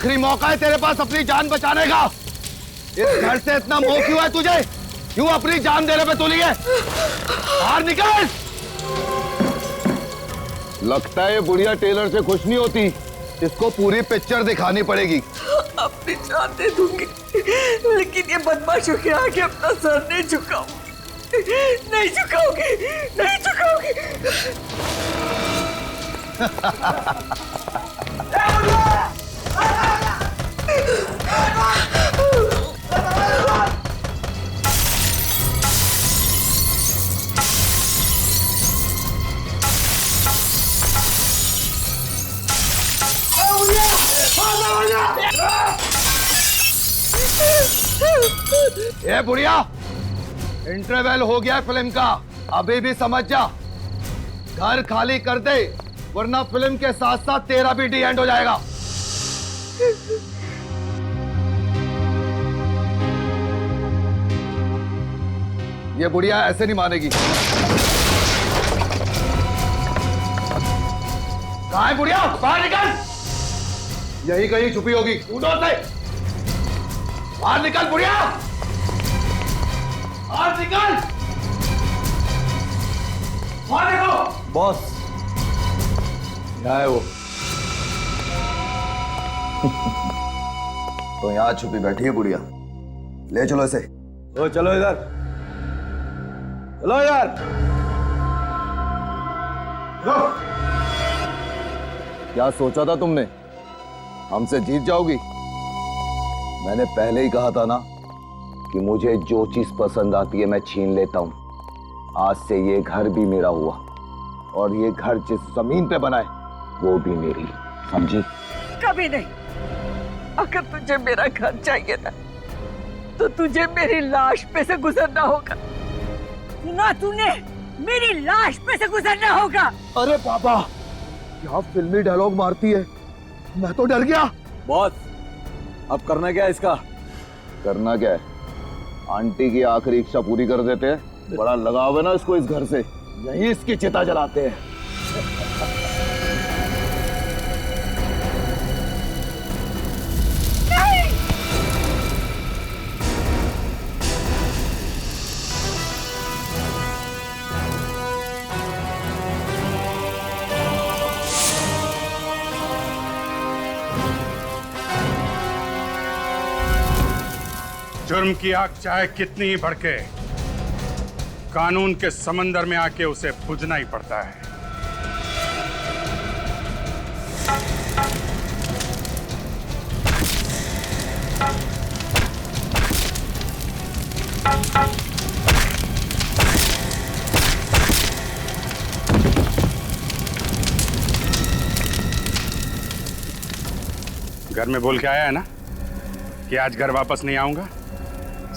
आखिरी मौका है तेरे पास अपनी जान बचाने का। इस घर से इतना मोह क्यों है तुझे? क्यों अपनी जान देने पे तुली है? बाहर निकल। लगता है ये बुढ़िया टेलर से खुश नहीं होती। इसको पूरी पिक्चर दिखानी पड़ेगी। अपनी जान दे दूंगी, लेकिन ये बदमाशों के आगे अपना सर नहीं झुकाऊंगी, नहीं झुकाऊंगी, नहीं झुकाऊंगी। ये बुढ़िया, इंटरवल हो गया फिल्म का, अभी भी समझ जा। घर खाली कर दे, वरना फिल्म के साथ साथ तेरा भी डी एंड हो जाएगा। ये बुढ़िया ऐसे नहीं मानेगी। कहाँ है बुढ़िया? बाहर निकल। यही कहीं छुपी होगी, ढूंढो उसे। बाहर निकल बुढ़िया, बाहर निकल। बाहर देखो। बॉस, यहाँ है वो। तो यहाँ छुपी बैठी है बुढ़िया। ले चलो इसे। ओ चलो इधर, चलो यार। क्या सोचा था तुमने? हमसे जीत जाओगी? मैंने पहले ही कहा था ना कि मुझे जो चीज पसंद आती है मैं छीन लेता हूं। आज से ये घर भी मेरा हुआ, और ये घर जिस जमीन पे बना है वो भी मेरी, समझी? कभी नहीं। अगर तुझे मेरा घर चाहिए ना, तो तुझे मेरी लाश पे से गुजरना होगा। सुना तूने? मेरी लाश पे से गुजरना होगा। अरे बाबा, क्या फिल्मी डायलॉग मारती है, मैं तो डर गया। बॉस, अब करना क्या है इसका? करना क्या है? आंटी की आखिरी इच्छा पूरी कर देते हैं। बड़ा लगाव है ना इसको इस घर से, यहीं इसकी चिता जलाते हैं। जुर्म की आग चाहे कितनी ही भड़के, कानून के समंदर में आके उसे बुझना ही पड़ता है। घर में बोल के आया है ना कि आज घर वापस नहीं आऊंगा,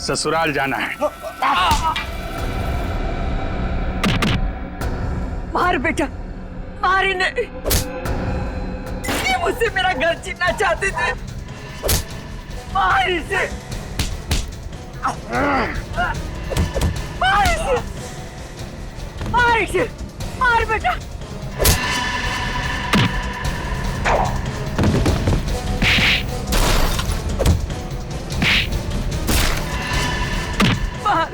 ससुराल जाना है। मार बेटा, मार इन्हें। ये मुझसे मेरा घर छीनना चाहते थे। मार इसे, मार इसे, मार इसे, मार बेटा। मार।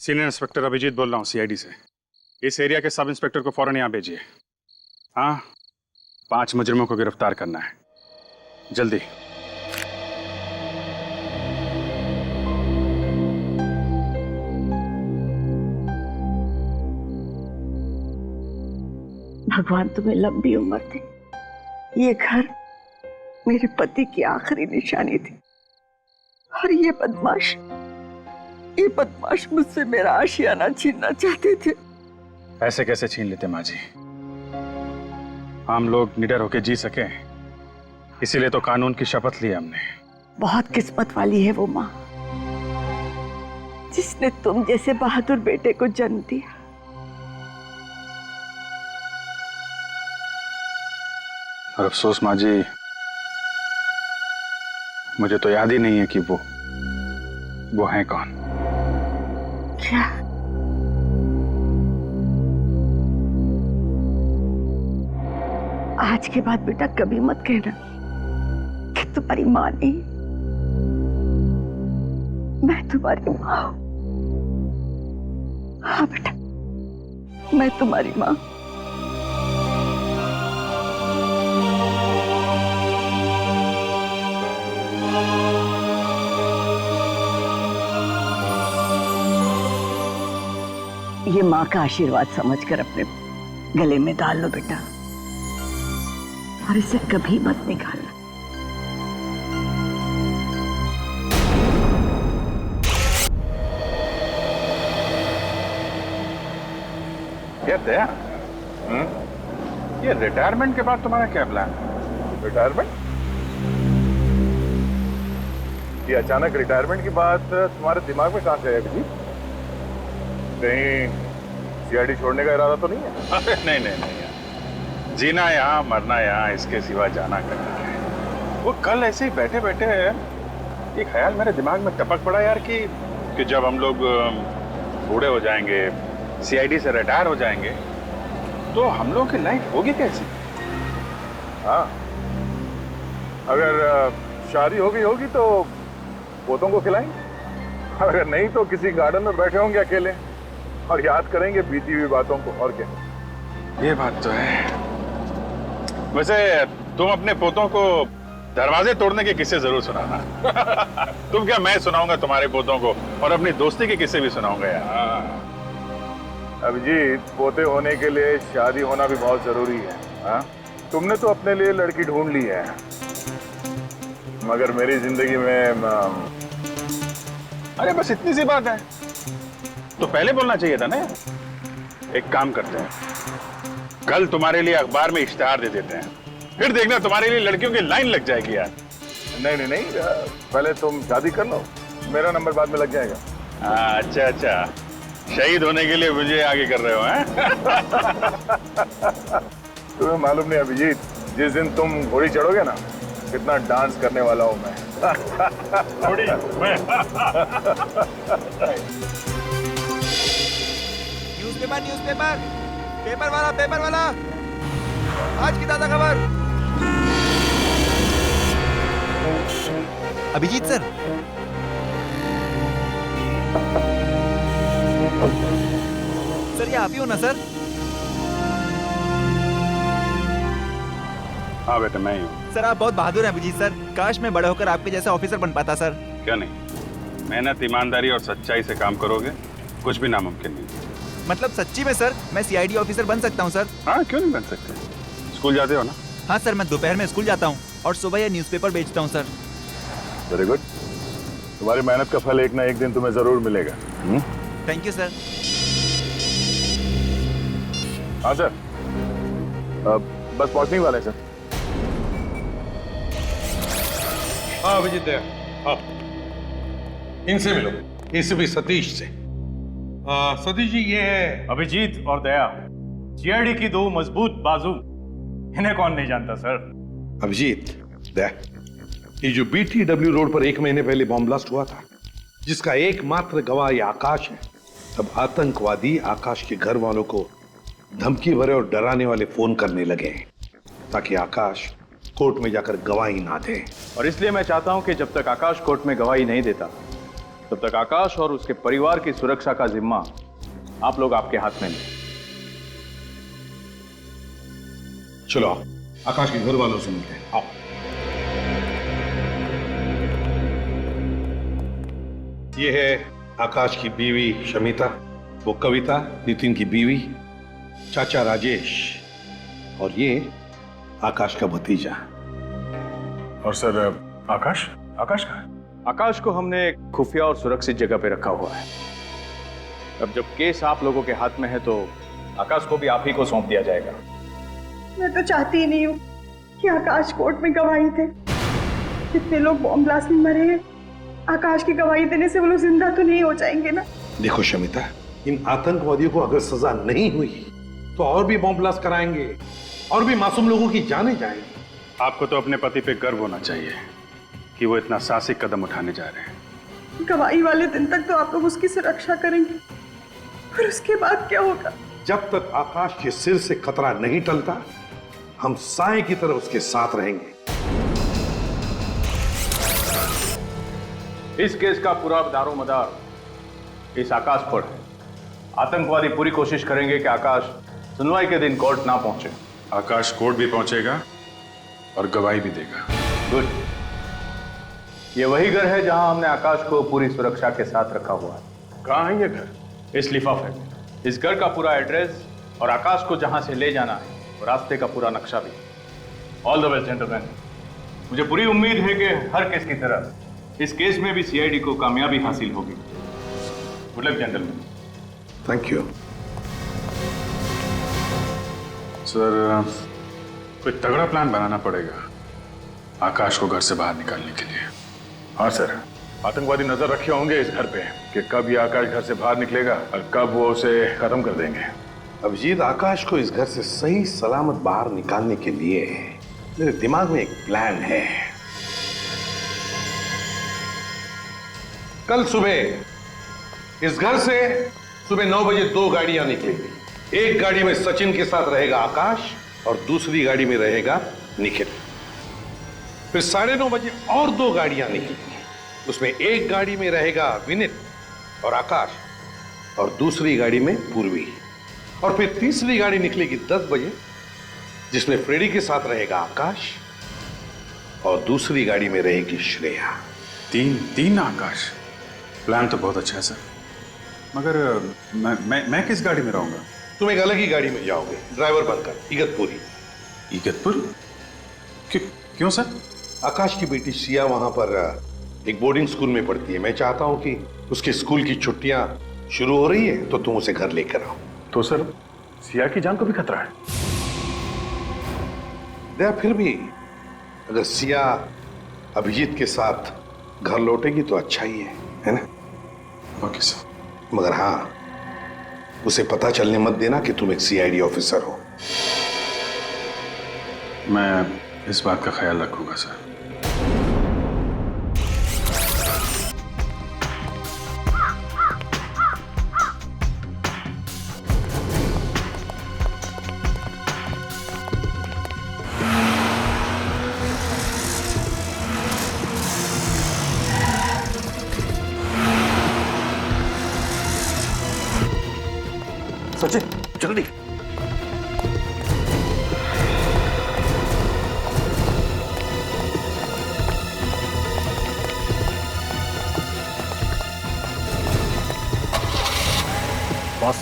सीनियर इंस्पेक्टर अभिजीत बोल रहा हूँ, सीआईडी से। इस एरिया के सब इंस्पेक्टर को फौरन यहाँ भेजिए। हाँ, 5 मुजरिमों को गिरफ्तार करना है, जल्दी। भगवान तुम्हें लंबी उम्र दे। ये घर मेरे पति की आखिरी निशानी थी और ये बदमाश मुझसे मेरा आशियाना छीनना चाहते थे। ऐसे कैसे छीन लेते माँ जी? हम लोग निडर होके जी सके, इसीलिए तो कानून की शपथ ली हमने। बहुत किस्मत वाली है वो माँ जिसने तुम जैसे बहादुर बेटे को जन्म दिया। और अफसोस माँ जी, मुझे तो याद ही नहीं है कि वो हैं कौन। क्या? आज के बाद बेटा कभी मत कहना कि तुम्हारी माँ नहीं, मैं तुम्हारी माँ हूं। हाँ बेटा, मैं तुम्हारी माँ। ये माँ का आशीर्वाद समझकर अपने गले में डाल लो बेटा, और इसे कभी मत निकालना। दया, ये रिटायरमेंट के बाद तुम्हारा क्या प्लान है? रिटायरमेंट? ये अचानक रिटायरमेंट की बात तुम्हारे दिमाग में कहां से है जी? कहीं सीआईडी छोड़ने का इरादा तो नहीं है? अरे नहीं यार, जीना यहाँ मरना यहाँ, इसके सिवा जाना करना है। वो कल ऐसे ही बैठे बैठे एक ख्याल मेरे दिमाग में टपक पड़ा यार कि जब हम लोग बूढ़े हो जाएंगे, सीआईडी से रिटायर हो जाएंगे, तो हम लोगों की लाइफ होगी कैसी? हाँ, अगर शादी हो गई होगी तो पोतों को खिलाएंगे, अगर नहीं तो किसी गार्डन में बैठे होंगे अकेले और याद करेंगे बीती हुई बातों को। और क्या? ये बात तो है। वैसे तुम अपने पोतों को दरवाजे तोड़ने के किस्से जरूर सुनाना। तुम क्या, मैं सुनाऊंगा तुम्हारे पोतों को, और अपनी दोस्ती के किस्से भी सुनाऊंगा यार। अभिजीत, पोते होने के लिए शादी होना भी बहुत जरूरी है। हाँ, तुमने तो अपने लिए लड़की ढूंढ ली है, मगर मेरी जिंदगी में अरे बस इतनी सी बात है तो पहले बोलना चाहिए था ना। एक काम करते हैं, कल तुम्हारे लिए अखबार में इश्तेहार दे देते हैं, फिर देखना तुम्हारे लिए लड़कियों की लाइन लग जाएगी यार। नहीं, पहले तुम शादी कर लो, मेरा नंबर बाद में लग जाएगा। अच्छा, शहीद होने के लिए मुझे आगे कर रहे हो हैं? तुम्हें मालूम नहीं अभिजीत, जिस दिन तुम घोड़ी चढ़ोगे ना, कितना डांस करने वाला हूं मैं। घोड़ी मैं? पेपर वाला आज की ताजा खबर। अभिजीत सर, ये आप ही हो ना सर? हाँ बेटा, मैं ही हूँ। सर आप बहुत बहादुर हैं अभिजीत सर, काश मैं बड़ा होकर आपके जैसा ऑफिसर बन पाता सर। क्या नहीं, मेहनत, ईमानदारी और सच्चाई से काम करोगे, कुछ भी नामुमकिन नहीं। मतलब सच्ची में सर, मैं सीआईडी ऑफिसर बन सकता हूँ सर? हाँ, क्यों नहीं बन सकते? स्कूल जाते हो ना? हाँ सर, मैं दोपहर में स्कूल जाता हूँ और सुबह ये न्यूज़पेपर बेचता हूँ सर। वेरी गुड, तुम्हारी मेहनत का फल एक ना एक दिन तुम्हें जरूर मिलेगा। Thank you sir. हाँ सर, बस पहुंचने वाले सर। हाँ अभिजीत दया, हाँ इनसे मिलो, एसीपी सतीश से। सतीश जी, ये है अभिजीत और दया, सीआईडी की दो मजबूत बाजू। इन्हें कौन नहीं जानता सर। अभिजीत दया, ये जो BTW रोड पर 1 महीने पहले बॉम्ब ब्लास्ट हुआ था, जिसका एकमात्र गवाह ये आकाश है, तब आतंकवादी आकाश के घर वालों को धमकी भरे और डराने वाले फोन करने लगे ताकि आकाश कोर्ट में जाकर गवाही ना दे। और इसलिए मैं चाहता हूं कि जब तक आकाश कोर्ट में गवाही नहीं देता, तब तक आकाश और उसके परिवार की सुरक्षा का जिम्मा आप लोग आपके हाथ में लें। चलो आकाश के घर वालों से मिलते हैं, आओ। ये है आकाश की बीवी शमिता, वो कविता नितिन की बीवी, चाचा राजेश, और ये आकाश का भतीजा। और सर आकाश आकाश कहाँ है? आकाश को हमने एक खुफिया और सुरक्षित जगह पे रखा हुआ है। अब जब केस आप लोगों के हाथ में है तो आकाश को भी आप ही को सौंप दिया जाएगा। मैं तो चाहती ही नहीं हूँ कि आकाश कोर्ट में गवाही दे। कितने लोग बॉम्ब ब्लास्ट में मरे हैं, आकाश की गवाही देने से वो लोग जिंदा तो नहीं हो जाएंगे ना। देखो शमिता, इन आतंकवादियों को अगर सजा नहीं हुई तो और भी बॉम्ब ब्लास्ट कराएंगे और भी मासूम लोगों की जानें जाएंगी। आपको तो अपने पति पे गर्व होना चाहिए कि वो इतना साहसिक कदम उठाने जा रहे हैं। गवाही वाले दिन तक तो आप लोग उसकी सुरक्षा करेंगे, फिर उसके बाद क्या होगा? जब तक आकाश के सिर से खतरा नहीं टलता, हम साए की तरह उसके साथ रहेंगे। इस केस का पूरा दारोमदार इस आकाश पर है। आतंकवादी पूरी कोशिश करेंगे कि आकाश सुनवाई के दिन कोर्ट ना पहुंचे। आकाश कोर्ट भी पहुंचेगा और गवाही भी देगा। गुड। ये वही घर है जहां हमने आकाश को पूरी सुरक्षा के साथ रखा हुआ है। कहाँ है ये घर? इस लिफाफे में इस घर का पूरा एड्रेस और आकाश को जहां से ले जाना है और रास्ते का पूरा नक्शा भी। All the best gentleman. मुझे पूरी उम्मीद है कि हर केस की तरह इस केस में भी सीआईडी को कामयाबी हासिल होगी। Good luck gentleman. Thank you. Sir, कोई तगड़ा प्लान बनाना पड़ेगा आकाश को घर से बाहर निकालने के लिए। हाँ सर, आतंकवादी नजर रखे होंगे इस घर पे कि कब ये आकाश घर से बाहर निकलेगा और कब वो उसे खत्म कर देंगे। अभिजीत, आकाश को इस घर से सही सलामत बाहर निकालने के लिए मेरे दिमाग में एक प्लान है। कल सुबह इस घर से सुबह 9 बजे 2 गाड़ियां निकलेंगी। एक गाड़ी में सचिन के साथ रहेगा आकाश और दूसरी गाड़ी में रहेगा निखिल। फिर 9:30 बजे और 2 गाड़ियां निकलेंगी। उसमें एक गाड़ी में रहेगा विनित और आकाश और दूसरी गाड़ी में पूर्वी। और फिर तीसरी गाड़ी निकलेगी 10 बजे जिसमें फ्रेडी के साथ रहेगा आकाश और दूसरी गाड़ी में रहेगी श्रेया। तीन आकाश। प्लान तो बहुत अच्छा है सर, मगर मैं किस गाड़ी में रहूंगा? तुम एक अलग ही गाड़ी में जाओगे, ड्राइवर बनकर इगतपुरी। इगतपुर? क्यों सर? आकाश की बेटी सिया वहां पर एक बोर्डिंग स्कूल में पढ़ती है। मैं चाहता हूं कि उसके स्कूल की छुट्टियां शुरू हो रही है तो तुम उसे घर लेकर आओ। तो सर, सिया की जान को भी खतरा है। दया, फिर भी अगर सिया अभिजीत के साथ घर लौटेगी तो अच्छा ही है ना? Okay sir. मगर हाँ, उसे पता चलने मत देना कि तुम एक सीआईडी ऑफिसर हो। मैं इस बात का ख्याल रखूंगा सर। सचिन, जल्दी। बॉस,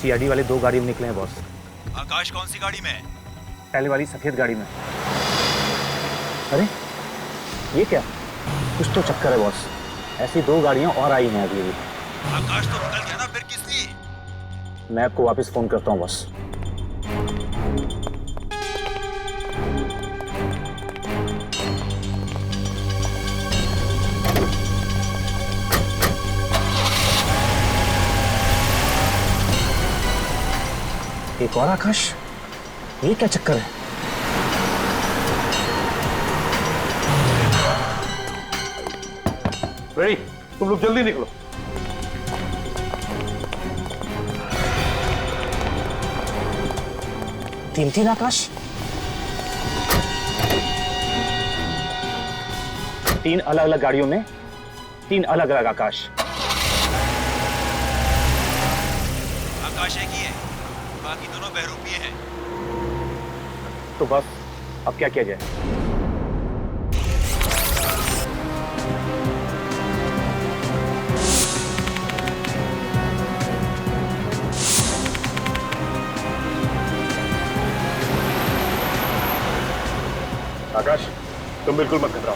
सीआईडी वाले 2 गाड़ी में निकले हैं बॉस। आकाश कौन सी गाड़ी में है? पहले वाली सफेद गाड़ी में। अरे ये क्या, कुछ तो चक्कर है बॉस। ऐसी 2 गाड़ियां और आई हैं अभी। आकाश तो निकल गया ना, फिर किसकी? मैं आपको वापस फोन करता हूँ बॉस। एक और आकाश, ये क्या चक्कर है? रेडी, तुम लोग जल्दी निकलो। तीन आकाश, 3 अलग अलग गाड़ियों में 3 अलग अलग आकाश। आकाश एक ही है, बाकी दोनों बहरूपिये हैं। तो बस अब क्या किया जाए? तुम बिल्कुल मत घबराओ,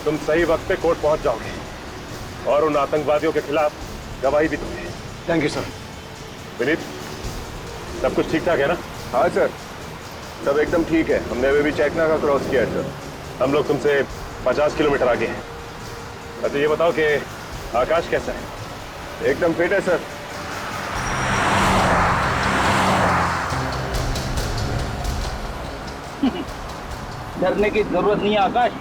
तुम सही वक्त पे कोर्ट पहुंच जाओगे और उन आतंकवादियों के खिलाफ गवाही भी दोगे। Thank you sir. विनीत, सब कुछ ठीक ठाक है ना? हाँ सर, सब एकदम ठीक है। हमने अभी भी चेकना का क्रॉस किया है सर। हम लोग तुमसे 50 किलोमीटर आगे हैं। अच्छा ये बताओ कि आकाश कैसा है? एकदम फिट है सर। डरने की जरूरत नहीं है आकाश।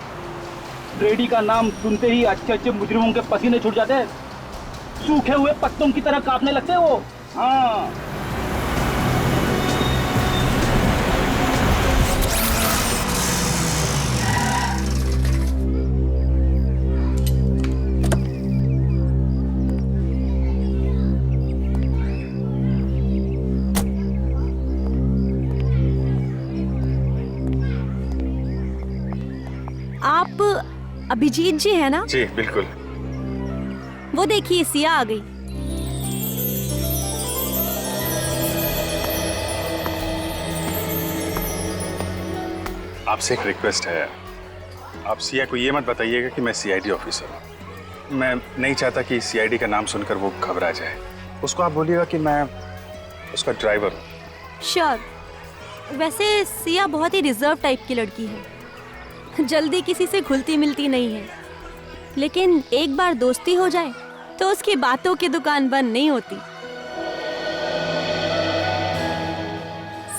रेडी का नाम सुनते ही अच्छे अच्छे मुजरिमों के पसीने छूट जाते हैं, सूखे हुए पत्तों की तरह कांपने लगते हैं वो। हाँ, आप अभिजीत जी है ना? जी बिल्कुल। वो देखिए सिया आ गई। आपसे एक रिक्वेस्ट है, आप सिया को ये मत बताइएगा कि मैं सीआईडी ऑफिसर हूँ। मैं नहीं चाहता कि सीआईडी का नाम सुनकर वो घबरा जाए। उसको आप बोलिएगा कि मैं उसका ड्राइवर हूँ। श्योर। वैसे सिया बहुत ही रिजर्व टाइप की लड़की है, जल्दी किसी से घुलती मिलती नहीं है, लेकिन एक बार दोस्ती हो जाए तो उसकी बातों की दुकान बंद नहीं होती।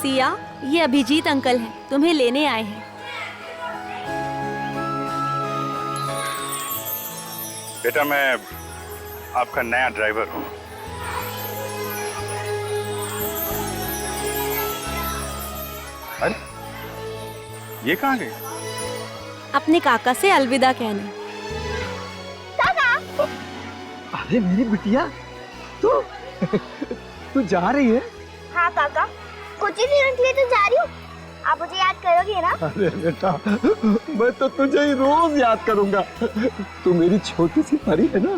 सिया, ये अभिजीत अंकल हैं, तुम्हें लेने आए हैं। बेटा मैं आपका नया ड्राइवर हूँ। अरे ये कहाँ गई? अपने काका से अलविदा कहने। अरे मेरी बिटिया, तू जा रही है? हाँ काका, कुछ ही दिनों के लिए तो जा रही हूँ। आप मुझे याद करोगे ना? अरे बेटा, मैं तो तुझे ही रोज याद करूंगा। तू मेरी छोटी सी परी है ना।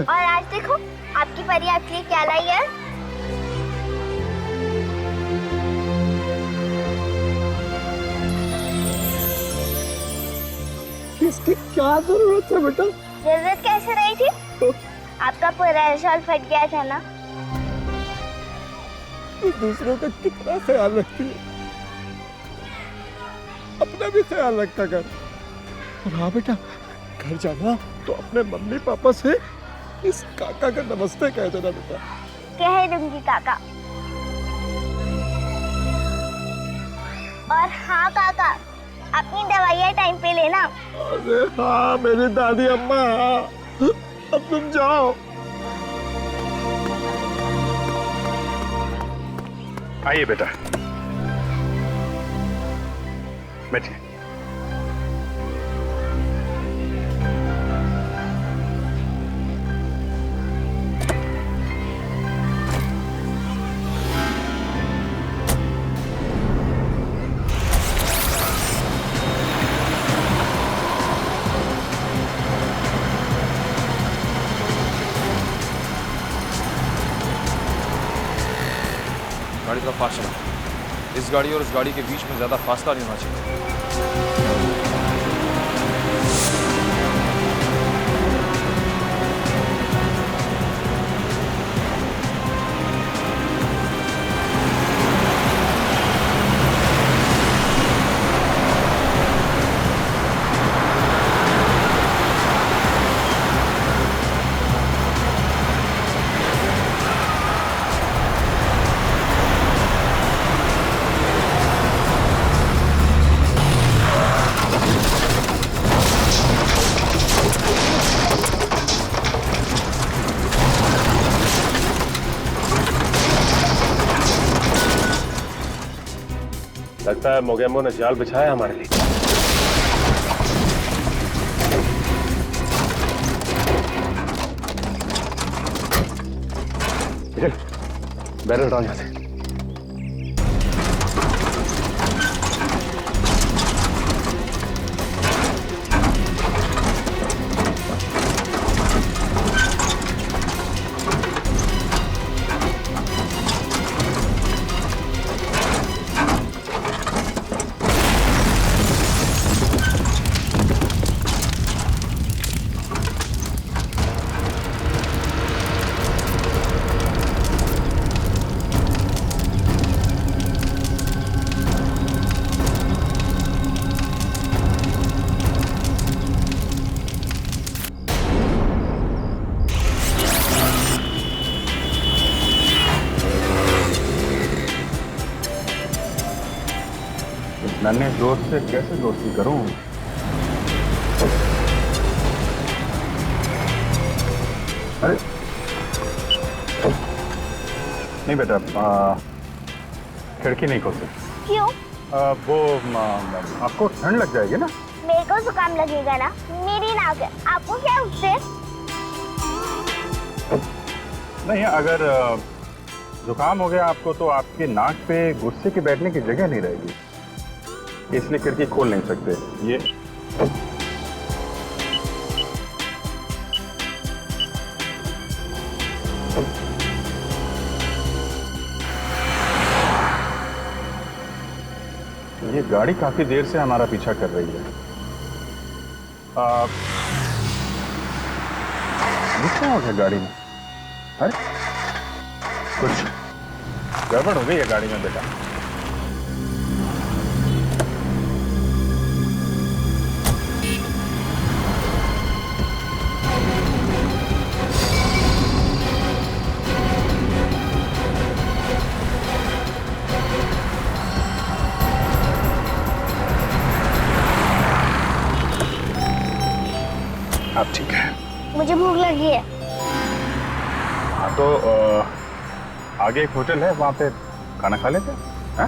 और आज देखो आपकी परी आपके लिए क्या लाई है। इसकी क्या जरूरत है बेटा? जरूरत कैसे रही थी? आपका पूरा शॉल फट गया था ना। तू दूसरों का कितना ख्याल रखती है, अपना भी ख्याल रखा कर। और हाँ बेटा, घर जाना तो अपने मम्मी पापा से इस काका का नमस्ते कह देना बेटा। कह दूंगी काका। और हाँ काका, अपनी दवाइयाँ टाइम पे लेना। अरे हाँ मेरी दादी अम्मा, अब तुम जाओ। आइए बेटा, बैठिए। गाड़ी थोड़ा फास्ट चला। इस गाड़ी और इस गाड़ी के बीच में ज्यादा फासला नहीं होना चाहिए। लगता है मोगेम्बो ने जाल बिछाया हमारे लिए। बैरल हटाओ यहाँ से। नन्हे दोस्त से कैसे दोस्ती करूं? अरे नहीं बेटा, खिड़की नहीं खोल सकती। क्यों? वो आपको ठंड लग जाएगी ना। मेरे को जुकाम लगेगा ना, मेरी नाक है, आपको क्या उससे? नहीं, अगर जुकाम हो गया आपको तो आपकी नाक पे गुस्से के बैठने की जगह नहीं रहेगी, इसलिए खिड़की खोल नहीं सकते। ये गाड़ी काफी देर से हमारा पीछा कर रही है। क्या हो गया गाड़ी में? अरे कुछ गड़बड़ हो गई है गाड़ी में बेटा। अब ठीक है। मुझे भूख लगी है। हाँ तो आगे एक होटल है, वहां पे खाना खा लेते हैं।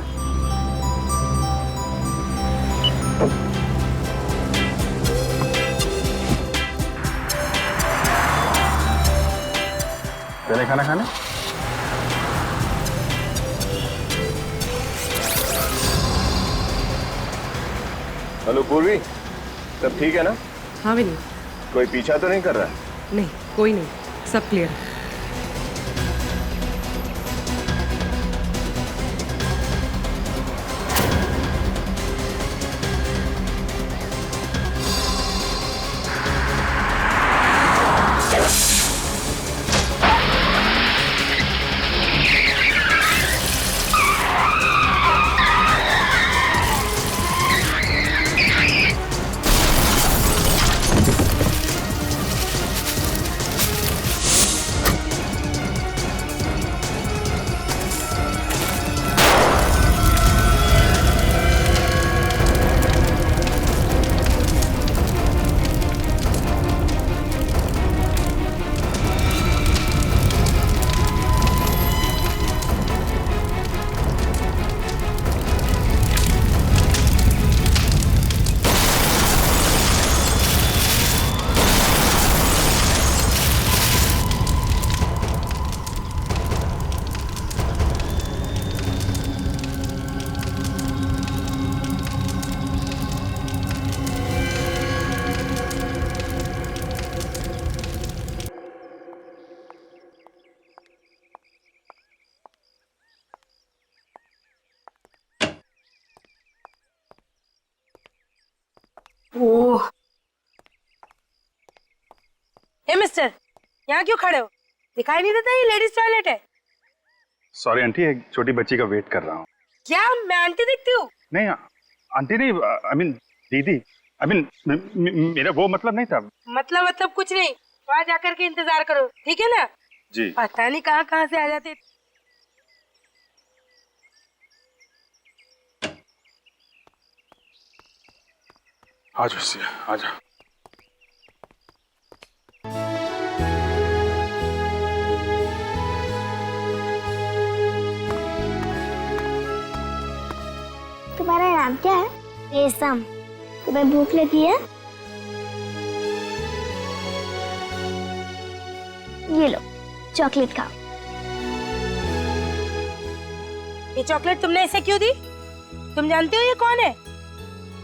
चले खाना खाने। हेलो पूर्वी, सब ठीक है ना? हाँ विनी। कोई पीछा तो नहीं कर रहा है? नहीं, कोई नहीं, सब क्लियर है। ओह, हे मिस्टर, यहाँ क्यों खड़े हो? दिखाई नहीं देता ये लेडीज टॉयलेट है? सॉरी आंटी, एक छोटी बच्ची का वेट कर रहा हूँ। क्या मैं आंटी दिखती हूँ? नहीं आंटी नहीं, आई मीन दीदी, आई मीन मेरा वो मतलब नहीं था। मतलब कुछ नहीं, वहाँ जाकर के इंतजार करो, ठीक है ना? जी। पता नहीं कहाँ से आ जाते। आ जाओ सिया, आ जाओ। तुम्हारा नाम क्या है? रेशम। तुम्हें भूख लगी है? ये लो चॉकलेट खाओ। ये चॉकलेट तुमने इसे क्यों दी? तुम जानती हो ये कौन है?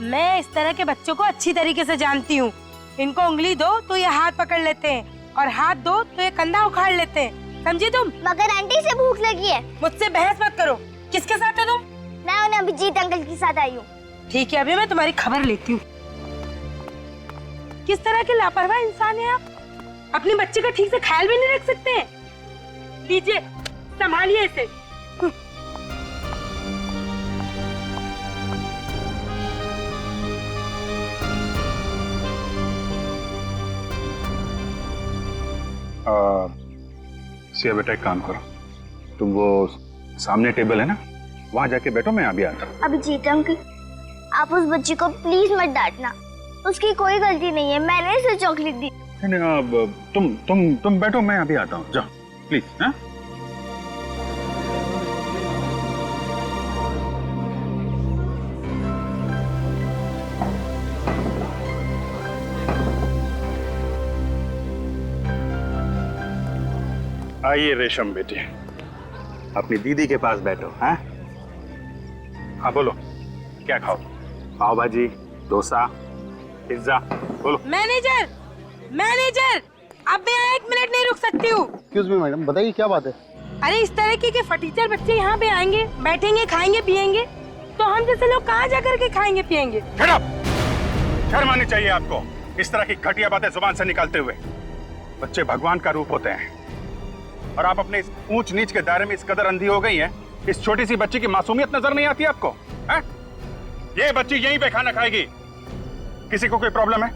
मैं इस तरह के बच्चों को अच्छी तरीके से जानती हूँ। इनको उंगली दो तो ये हाथ पकड़ लेते हैं और हाथ दो तो ये कंधा उखाड़ लेते हैं, समझी तुम? मगर आंटी से भूख लगी है। मुझसे बहस मत करो। किसके साथ है तुम? मैं उन्हें अभिजीत अंकल के साथ आई हूँ। ठीक है, अभी मैं तुम्हारी खबर लेती हूँ। किस तरह के लापरवाह इंसान है आप? अपनी बच्चे का ठीक से ख्याल भी नहीं रख सकते हैं। लीजिए, संभालिए इसे। सिया बेटा, एक काम करो, तुम वो सामने टेबल है ना, वहां जाके बैठो, मैं अभी आता हूँ। अभिजीत अंकल, आप उस बच्ची को प्लीज मत डांटना, उसकी कोई गलती नहीं है, मैंने इसे चॉकलेट दी। नहीं, अब तुम बैठो, मैं अभी आता हूँ, जाओ प्लीज। हाँ आइए रेशम बेटी, अपनी दीदी के पास बैठो। हाँ हाँ बोलो, क्या खाओ? पाव भाजी, डोसा, पिज्जा, बोलो। मैनेजर, मैनेजर, अब मैं 1 मिनट नहीं रुक सकती हूँ। एक्सक्यूज मी मैडम, बताइए क्या बात है? अरे इस तरह के फटीचर बच्चे यहाँ पे आएंगे, बैठेंगे, खाएंगे, पिएंगे, तो हम जैसे लोग कहाँ जाकर के खाएंगे पिएंगे? शर्म आनी चाहिए आपको इस तरह की घटिया बातें जुबान से निकालते हुए। बच्चे भगवान का रूप होते हैं और आप अपने इस ऊंच नीच के दायरे में इस कदर अंधी हो गई हैं, इस छोटी सी बच्ची की मासूमियत नजर नहीं आती आपको? है? ये बच्ची यहीं पे खाना खाएगी, किसी को कोई प्रॉब्लम है?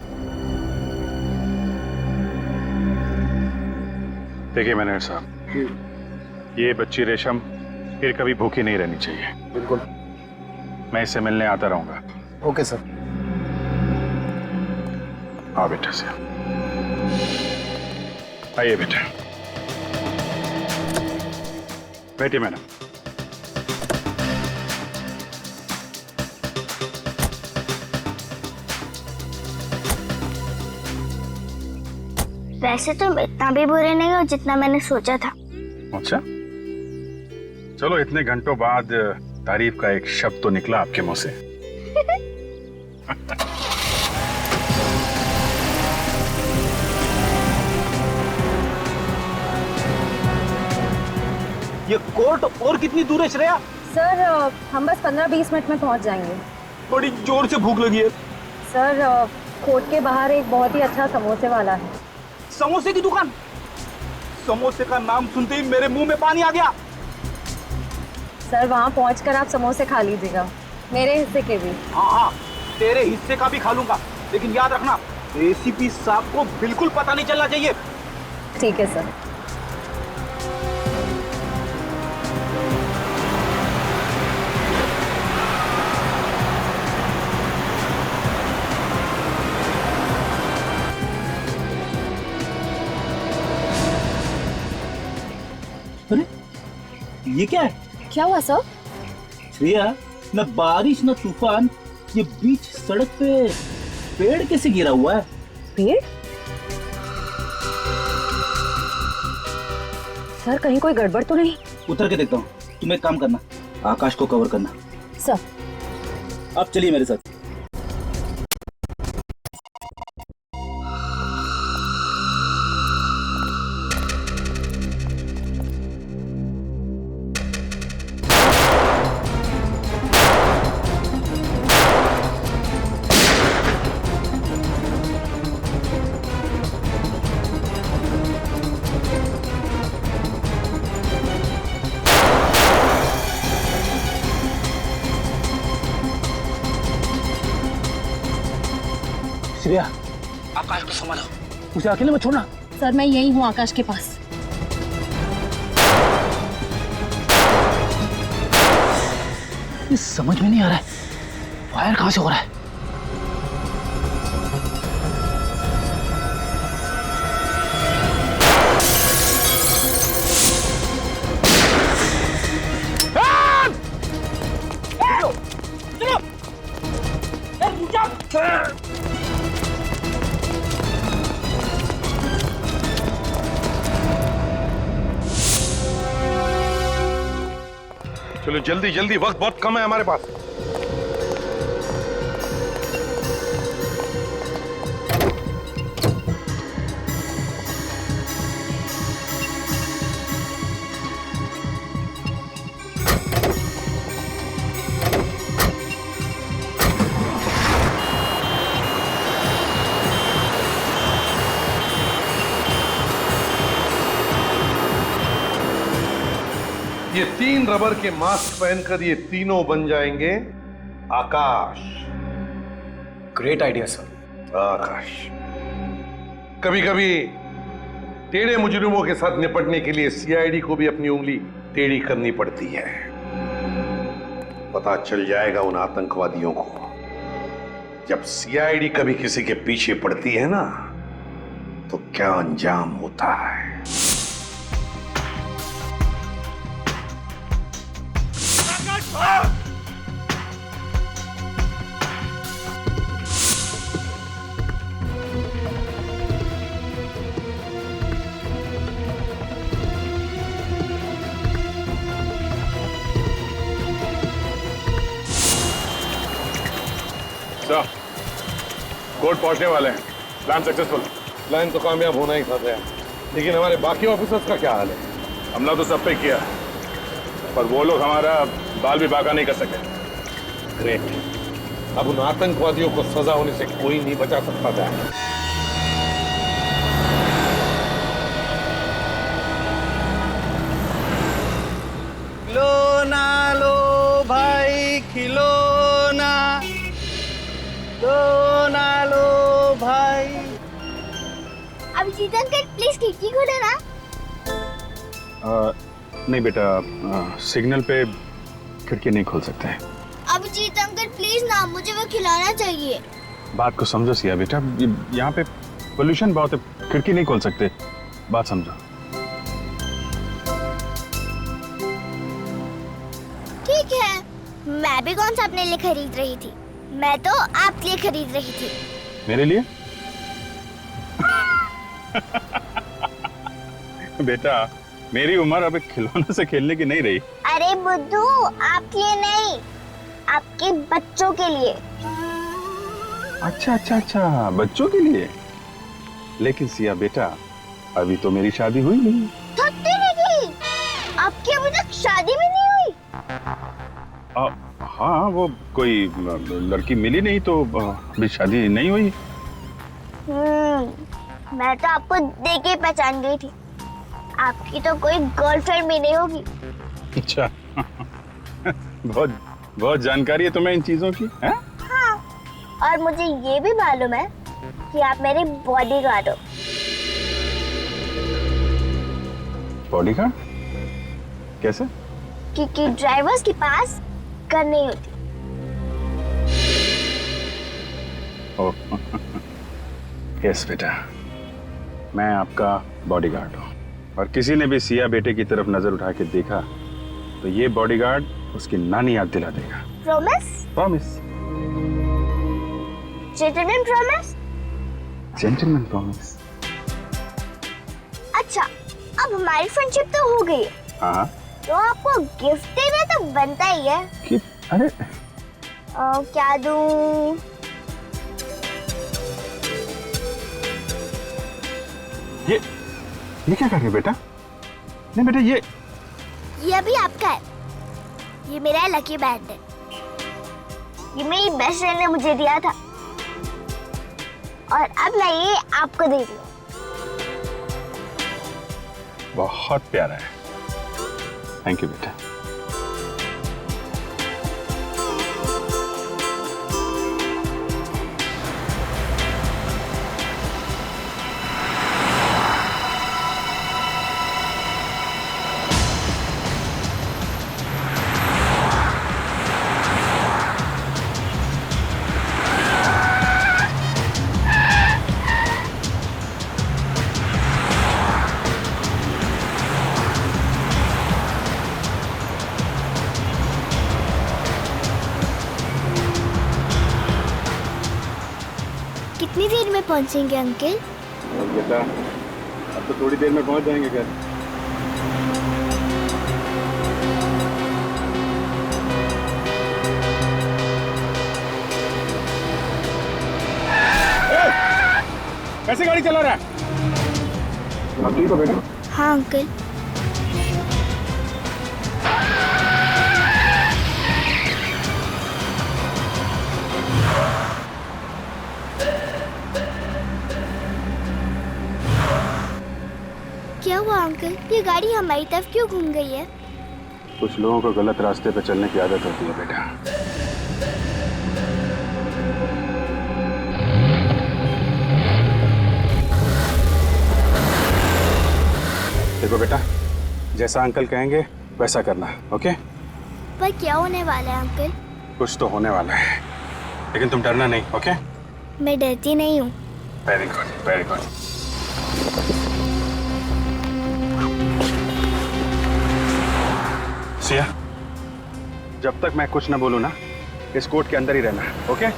देखिए मैनेजर साहब, ये बच्ची रेशम फिर कभी भूखी नहीं रहनी चाहिए। बिल्कुल, मैं इससे मिलने आता रहूंगा। Okay sir. आओ बेटा से, आइए बेटा, बैठिए मैडम। वैसे तो इतना भी बुरे नहीं हो जितना मैंने सोचा था। अच्छा, चलो इतने घंटों बाद तारीफ का एक शब्द तो निकला आपके मुंह से। ये कोर्ट और कितनी दूर है श्रेया? सर हम बस 15-20 मिनट में पहुंच जाएंगे। बड़ी जोर से भूख लगी है। सर कोर्ट के बाहर एक बहुत ही अच्छा समोसे वाला है। समोसे की दुकान? समोसे का नाम सुनते ही मेरे मुंह में पानी आ गया। सर वहाँ पहुंचकर आप समोसे खा लीजिएगा, मेरे हिस्से के भी। हाँ हाँ, तेरे हिस्से का भी खा लूंगा, लेकिन याद रखना एसीपी साहब को बिल्कुल पता नहीं चलना चाहिए। ठीक है सर। अरे ये क्या है? क्या हुआ सर? श्रेया, न बारिश न तूफान, ये बीच सड़क पे पेड़ कैसे गिरा हुआ है? पेड़? सर कहीं कोई गड़बड़ तो नहीं? उतर के देखता हूँ। तुम एक काम करना, आकाश को कवर करना। सर आप चलिए मेरे साथ। श्रेया, आकाश को संभालो, उसे अकेले मत छोड़ना। सर मैं यही हूँ आकाश के पास। ये समझ में नहीं आ रहा है, फायर कहां से हो रहा है? चलो जल्दी जल्दी, वक्त बहुत कम है हमारे पास। ये 3 रबर के मास्क पहनकर ये तीनों बन जाएंगे Akash. Great idea sir. Akash, कभी कभी टेढ़े मुजरिमों के साथ निपटने के लिए सीआईडी को भी अपनी उंगली टेढ़ी करनी पड़ती है। पता चल जाएगा उन आतंकवादियों को जब सीआईडी कभी किसी के पीछे पड़ती है ना तो क्या अंजाम होता है। कोर्ट पहुंचने वाले हैं। Plan successful. प्लान तो कामयाब होना ही था, लेकिन हमारे बाकी ऑफिसर्स का क्या हाल है? हमला तो सब पे किया, पर वो लोग हमारा बाल भी बाका नहीं कर सके। ग्रेट। अब उन आतंकवादियों को सजा होने से कोई नहीं बचा सकता था। खिलौना लो भाई खिलौना, खिलौना लो भाई। अभिजीत अंकल प्लीज खिड़की खोलो ना। नहीं बेटा, सिग्नल पे खिड़की नहीं खोल सकते हैं। अभिजीत अंकल प्लीज ना, मुझे वो खिलाना चाहिए। बात को समझो सिया बेटा, यहाँ पे पोल्यूशन बहुत है, खिड़की नहीं खोल सकते, बात समझो। ठीक है, मैं भी कौन सा अपने लिए खरीद रही थी, मैं तो आपके लिए खरीद रही थी। मेरे लिए? बेटा मेरी उम्र अब खिलौने से खेलने की नहीं रही। अरे बुद्धू, आपके लिए नहीं, आपके बच्चों के लिए। अच्छा अच्छा अच्छा, बच्चों के लिए। लेकिन सिया बेटा, अभी तो मेरी शादी हुई नहीं। आपकी अभी तक शादी भी नहीं हुई? हाँ, वो कोई लड़की मिली नहीं तो अभी शादी नहीं हुई। मैं तो आपको देख के पहचान गई थी, आपकी तो कोई गर्लफ्रेंड भी नहीं होगी। अच्छा बहुत बहुत जानकारी है तुम्हें इन चीजों की, है? हाँ, और मुझे ये भी मालूम है कि आप मेरे बॉडीगार्ड हो। बॉडीगार्ड? कैसे? क्योंकि ड्राइवर्स के पास गन नहीं होती। यस बेटा, मैं आपका बॉडीगार्ड हूँ, और किसी ने भी सिया बेटे की तरफ नजर उठा के देखा तो ये बॉडीगार्ड उसकी नानी याद दिला देगा। Promise? Promise. Gentleman promise? Gentleman promise. अच्छा, अब हमारी फ्रेंडशिप तो हो गई है, हाँ, तो आपको गिफ्ट देना तो बनता ही है। कि अरे क्या दूं? ये क्या कर रहे हो बेटा? नहीं बेटा, ये अभी आपका है, ये मेरा लकी बैंड है, ये मेरी बेस्ट फ्रेंड ने मुझे दिया था, और अब मैं ये आपको दे रही हूँ। बहुत प्यारा है, थैंक यू बेटा। कितनी देर में पहुंचेंगे अंकल? बेटा अब तो थोड़ी देर में पहुंच जाएंगे घर। कैसे गाड़ी चला रहा है? अब ठीक हो बेटा? हाँ अंकल। क्या हुआ अंकल, ये गाड़ी हमारी तरफ क्यों घूम गई है? कुछ लोगों को गलत रास्ते पर चलने की आदत होती है बेटा। देखो बेटा, जैसा अंकल कहेंगे वैसा करना, ओके? पर क्या होने वाला है अंकल? कुछ तो होने वाला है। लेकिन तुम डरना नहीं, ओके? मैं डरती नहीं हूँ। Very good, very good. Siya, जब तक मैं कुछ ना बोलूं ना, इस कोर्ट के अंदर ही रहना, ओके?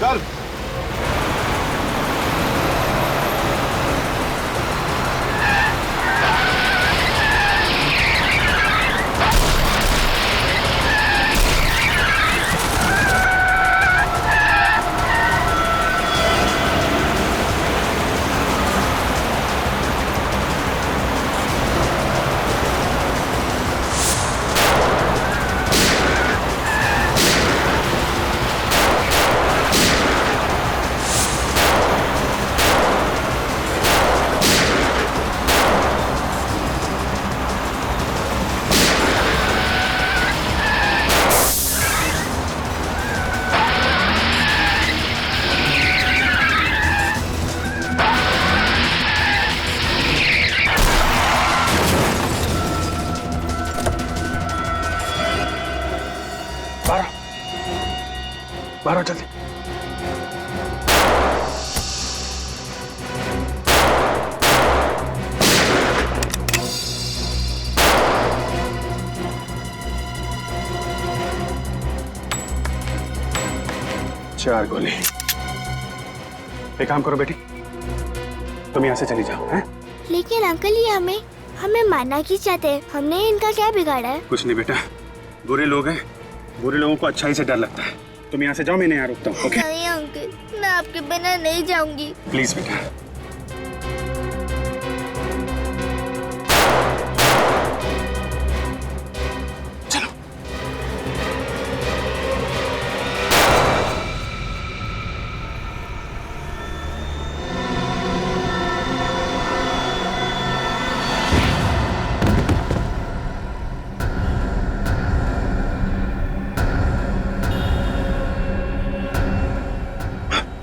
चल। बाहर आओ जल्दी। चार गोली। एक काम करो बेटी, तुम यहाँ से चली जाओ, हैं? लेकिन अंकल ये हमें मारना क्यों चाहते हैं? हमने इनका क्या बिगाड़ा है? कुछ नहीं बेटा, बुरे लोग हैं, बुरे लोगों को अच्छाई से डर लगता है। तुम यहाँ से जाओ, मैं यहाँ रुकता हूँ, ओके? नहीं अंकल, मैं आपके बिना नहीं जाऊंगी। प्लीज बेटा। चलो।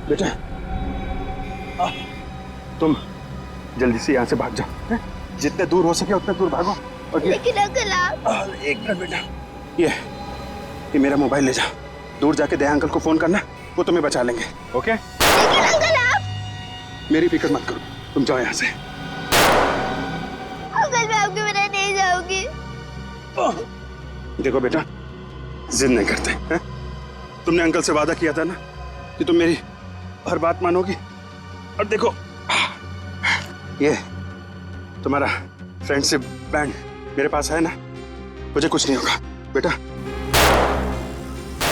बेटा, तुम जल्दी से यहाँ से भाग जाओ, हैं? जितने दूर हो सके उतने दूर भागो। और लेकिन अंकल आप। एक मिनट बेटा, ये मेरा मोबाइल ले जाओ, दूर जाके दया अंकल को फोन करना, वो तुम्हें बचा लेंगे, ओके? लेकिन अंकल आप। मेरी फिक्र मत करो, तुम जाओ यहाँ से। अंकल मैं आपके बिना नहीं जाऊंगी। देखो बेटा, जिद नहीं करते, हैं? तुमने अंकल से वादा किया था ना कि तुम मेरी हर बात मानोगी। और देखो, ये तुम्हारा फ्रेंडशिप बैंड मेरे पास है ना, मुझे कुछ नहीं होगा बेटा।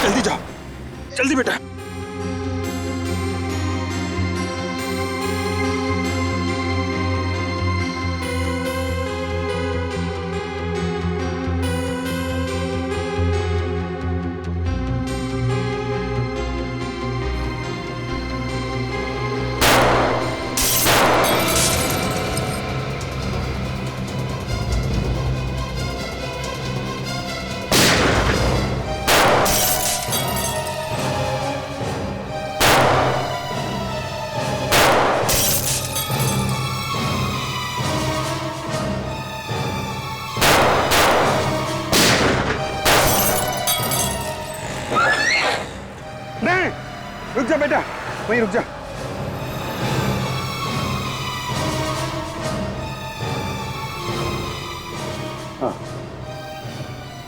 जल्दी जाओ, जल्दी बेटा। रुक जा बेटा, वहीं रुक जा। हाँ,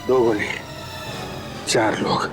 2 गोली, 4 लोग।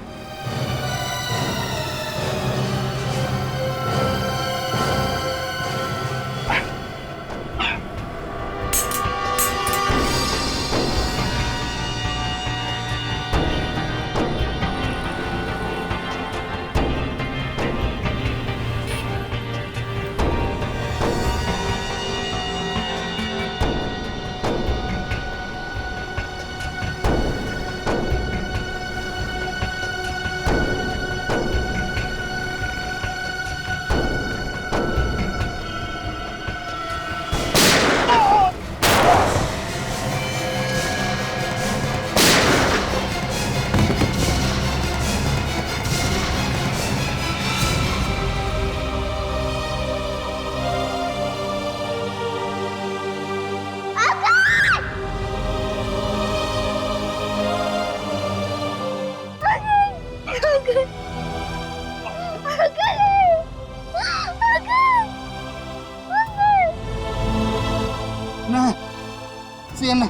सिया ने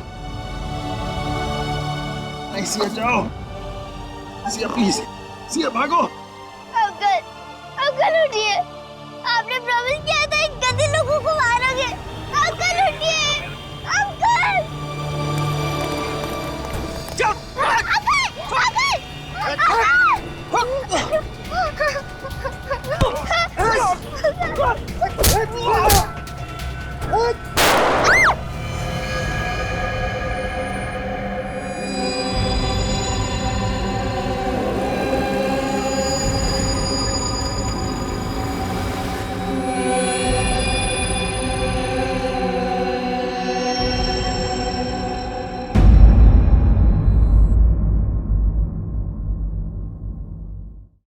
नहीं, सिया जाओ, सिया प्लीज, सिया भागो। अंकल, अंकल उठिए, आपने प्रॉमिस किया था इन गंदे लोगों को मारोगे। अंकल उठिए, अंकल। Uncle, uncle, uncle.